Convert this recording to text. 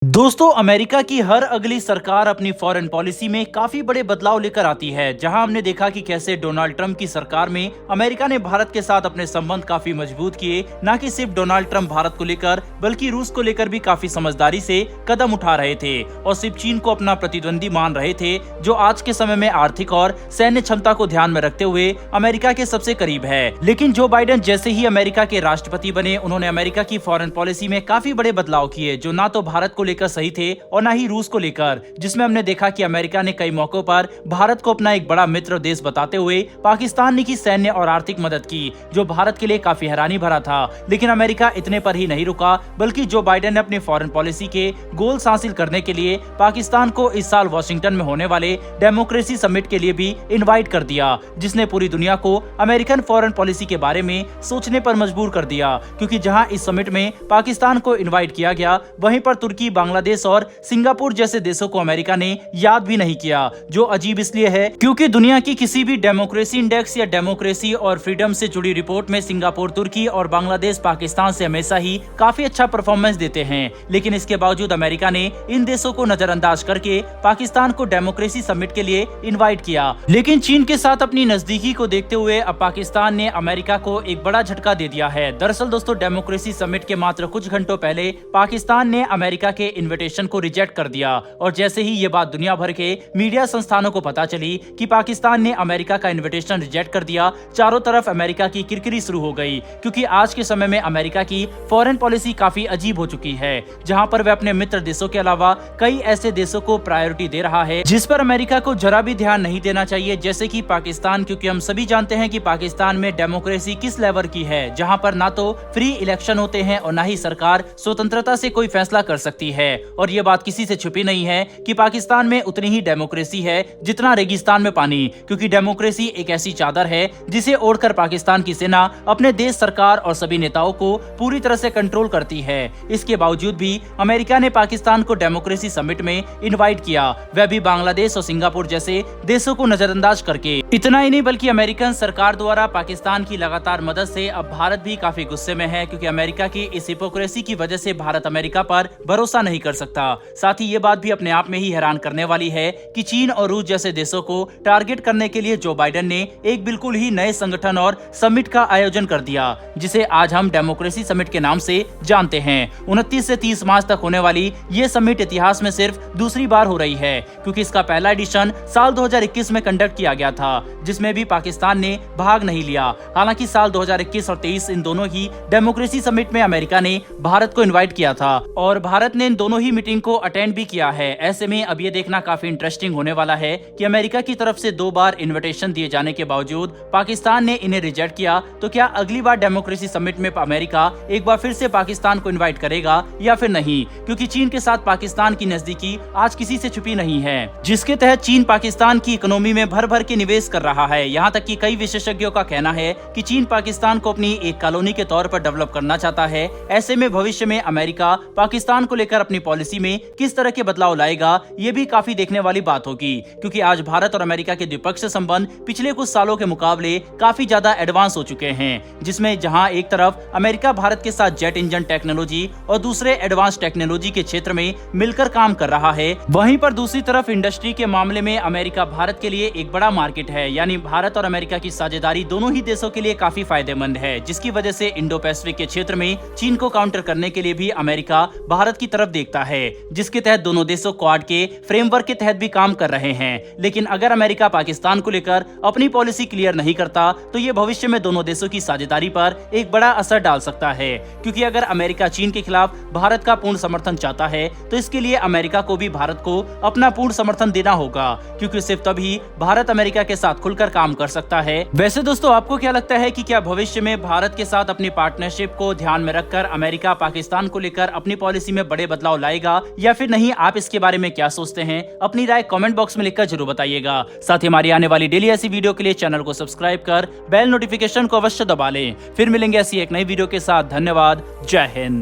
दोस्तों, अमेरिका की हर अगली सरकार अपनी फॉरेन पॉलिसी में काफी बड़े बदलाव लेकर आती है। जहां हमने देखा कि कैसे डोनाल्ड ट्रंप की सरकार में अमेरिका ने भारत के साथ अपने संबंध काफी मजबूत किए। न कि सिर्फ डोनाल्ड ट्रंप भारत को लेकर बल्कि रूस को लेकर भी काफी समझदारी से कदम उठा रहे थे और सिर्फ चीन को अपना प्रतिद्वंदी मान रहे थे, जो आज के समय में आर्थिक और सैन्य क्षमता को ध्यान में रखते हुए अमेरिका के सबसे करीब है। लेकिन जो बाइडेन जैसे ही अमेरिका के राष्ट्रपति बने, उन्होंने अमेरिका की फॉरेन पॉलिसी में काफी बड़े बदलाव किए, जो न तो भारत को लेकर सही थे और ना ही रूस को लेकर, जिसमें हमने देखा कि अमेरिका ने कई मौकों पर भारत को अपना एक बड़ा मित्र देश बताते हुए पाकिस्तान ने की सैन्य और आर्थिक मदद की, जो भारत के लिए काफी हैरानी भरा था। लेकिन अमेरिका इतने पर ही नहीं रुका, बल्कि जो बाइडेन ने अपने फॉरेन पॉलिसी के गोल्स हासिल करने के लिए पाकिस्तान को इस साल वॉशिंगटन में होने वाले डेमोक्रेसी समिट के लिए भी इनवाइट कर दिया, जिसने पूरी दुनिया को अमेरिकन फॉरेन पॉलिसी के बारे में सोचने पर मजबूर कर दिया। क्योंकि जहां इस समिट में पाकिस्तान को इनवाइट किया गया, वहीं पर तुर्की, बांग्लादेश और सिंगापुर जैसे देशों को अमेरिका ने याद भी नहीं किया, जो अजीब इसलिए है क्योंकि दुनिया की किसी भी डेमोक्रेसी इंडेक्स या डेमोक्रेसी और फ्रीडम से जुड़ी रिपोर्ट में सिंगापुर, तुर्की और बांग्लादेश पाकिस्तान से हमेशा ही काफी अच्छा परफॉर्मेंस देते हैं। लेकिन इसके बावजूद अमेरिका ने इन देशों को नजरअंदाज करके पाकिस्तान को डेमोक्रेसी समिट के लिए इनवाइट किया। लेकिन चीन के साथ अपनी नजदीकी को देखते हुए अब पाकिस्तान ने अमेरिका को एक बड़ा झटका दे दिया है। दरअसल दोस्तों, डेमोक्रेसी समिट के मात्र कुछ घंटों पहले पाकिस्तान ने अमेरिका के इन्विटेशन को रिजेक्ट कर दिया और जैसे ही ये बात दुनिया भर के मीडिया संस्थानों को पता चली कि पाकिस्तान ने अमेरिका का इन्विटेशन रिजेक्ट कर दिया, चारों तरफ अमेरिका की किरकिरी शुरू हो गई। क्योंकि आज के समय में अमेरिका की फॉरेन पॉलिसी काफी अजीब हो चुकी है, जहां पर वह अपने मित्र देशों के अलावा कई ऐसे देशों को प्रायोरिटी दे रहा है जिस पर अमेरिका को जरा भी ध्यान नहीं देना चाहिए, जैसे कि पाकिस्तान। क्योंकि हम सभी जानते हैं कि पाकिस्तान में डेमोक्रेसी किस लेवल की है, जहां पर ना तो फ्री इलेक्शन होते हैं और ना ही सरकार स्वतंत्रता से कोई फैसला कर सकती है। और ये बात किसी से छुपी नहीं है कि पाकिस्तान में उतनी ही डेमोक्रेसी है जितना रेगिस्तान में पानी। क्योंकि डेमोक्रेसी एक ऐसी चादर है जिसे ओढ़कर पाकिस्तान की सेना अपने देश, सरकार और सभी नेताओं को पूरी तरह से कंट्रोल करती है। इसके बावजूद भी अमेरिका ने पाकिस्तान को डेमोक्रेसी समिट में इनवाइट किया, वह भी बांग्लादेश और सिंगापुर जैसे देशों को नजरअंदाज करके। इतना ही नहीं, बल्कि अमेरिकन सरकार द्वारा पाकिस्तान की लगातार मदद से अब भारत भी काफी गुस्से में है, क्योंकि अमेरिका की इस हिपोक्रेसी की वजह से भारत अमेरिका पर भरोसा नहीं कर सकता। साथ ही ये बात भी अपने आप में ही हैरान करने वाली है कि चीन और रूस जैसे देशों को टारगेट करने के लिए जो बाइडेन ने एक बिल्कुल ही नए संगठन और समिट का आयोजन कर दिया, जिसे आज हम डेमोक्रेसी समिट के नाम से जानते हैं। 29 से 30 मार्च तक होने वाली ये समिट इतिहास में सिर्फ दूसरी बार हो रही है, क्योंकि इसका पहला एडिशन साल 2021 में कंडक्ट किया गया था, जिसमें भी पाकिस्तान ने भाग नहीं लिया। हालांकि साल 2021 और 23 इन दोनों ही डेमोक्रेसी समिट में अमेरिका ने भारत को इन्वाइट किया था और भारत ने इन दोनों ही मीटिंग को अटेंड भी किया है। ऐसे में अब ये देखना काफी इंटरेस्टिंग होने वाला है कि अमेरिका की तरफ से 2 बार इनविटेशन दिए जाने के बावजूद पाकिस्तान ने इन्हें रिजेक्ट किया, तो क्या अगली बार डेमोक्रेसी समिट में अमेरिका एक बार फिर से पाकिस्तान को इनवाइट करेगा या फिर नहीं? क्योंकि चीन के साथ पाकिस्तान की नजदीकी आज किसी से छुपी नहीं है, जिसके तहत चीन पाकिस्तान की इकोनॉमी में भर भर के निवेश कर रहा है। यहाँ तक कि कई विशेषज्ञों का कहना है कि चीन पाकिस्तान को अपनी एक कॉलोनी के तौर पर डेवलप करना चाहता है। ऐसे में भविष्य में अमेरिका पाकिस्तान को लेकर अपनी पॉलिसी में किस तरह के बदलाव लाएगा, ये भी काफी देखने वाली बात होगी। क्योंकि आज भारत और अमेरिका के द्विपक्षीय संबंध पिछले कुछ सालों के मुकाबले काफी ज्यादा एडवांस हो चुके हैं, जिसमें जहां एक तरफ अमेरिका भारत के साथ जेट इंजन टेक्नोलॉजी और दूसरे एडवांस टेक्नोलॉजी के क्षेत्र में मिलकर काम कर रहा है, वहीं पर दूसरी तरफ इंडस्ट्री के मामले में अमेरिका भारत के लिए एक बड़ा मार्केट है। यानी भारत और अमेरिका की साझेदारी दोनों ही देशों के लिए काफी फायदेमंद है, जिसकी वजह से इंडो पैसिफिक के क्षेत्र में चीन को काउंटर करने के लिए भी अमेरिका भारत की तरफ देखता है, जिसके तहत दोनों देशों क्वाड के फ्रेमवर्क के तहत भी काम कर रहे हैं। लेकिन अगर अमेरिका पाकिस्तान को लेकर अपनी पॉलिसी क्लियर नहीं करता, तो ये भविष्य में दोनों देशों की साझेदारी पर एक बड़ा असर डाल सकता है। क्योंकि अगर अमेरिका चीन के खिलाफ भारत का पूर्ण समर्थन चाहता है, तो इसके लिए अमेरिका को भी भारत को अपना पूर्ण समर्थन देना होगा, क्योंकि सिर्फ तभी भारत अमेरिका के साथ खुलकर काम कर सकता है। वैसे दोस्तों, आपको क्या लगता है कि क्या भविष्य में भारत के साथ अपनी पार्टनरशिप को ध्यान में रखकर अमेरिका पाकिस्तान को लेकर अपनी पॉलिसी में बड़े बदलाव लाएगा या फिर नहीं? आप इसके बारे में क्या सोचते हैं? अपनी राय कमेंट बॉक्स में लिखकर जरूर बताइएगा। साथ ही हमारी आने वाली डेली ऐसी वीडियो के लिए चैनल को सब्सक्राइब कर बेल नोटिफिकेशन को अवश्य दबा लें। फिर मिलेंगे ऐसी एक नई वीडियो के साथ। धन्यवाद। जय हिंद।